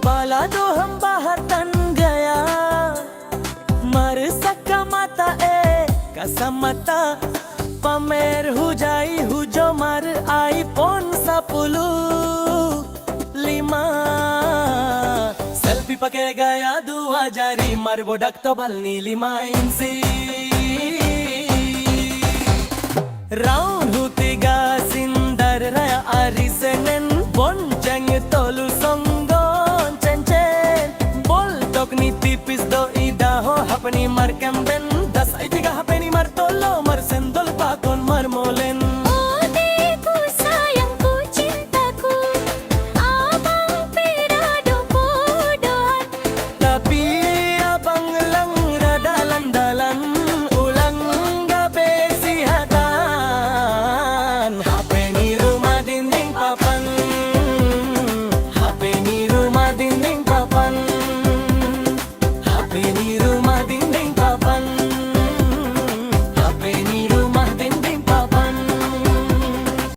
बाला दो हम बाहर तन गया मर सका माता ए kasamata pamer hujai hujo mar iPhone 10 selfie pake gaya 2000 mar bodak to balni lima insi round hutiga sindar raya arisenen bonjang tolu songon chen chen bol tokni tipis do ida ho apni markem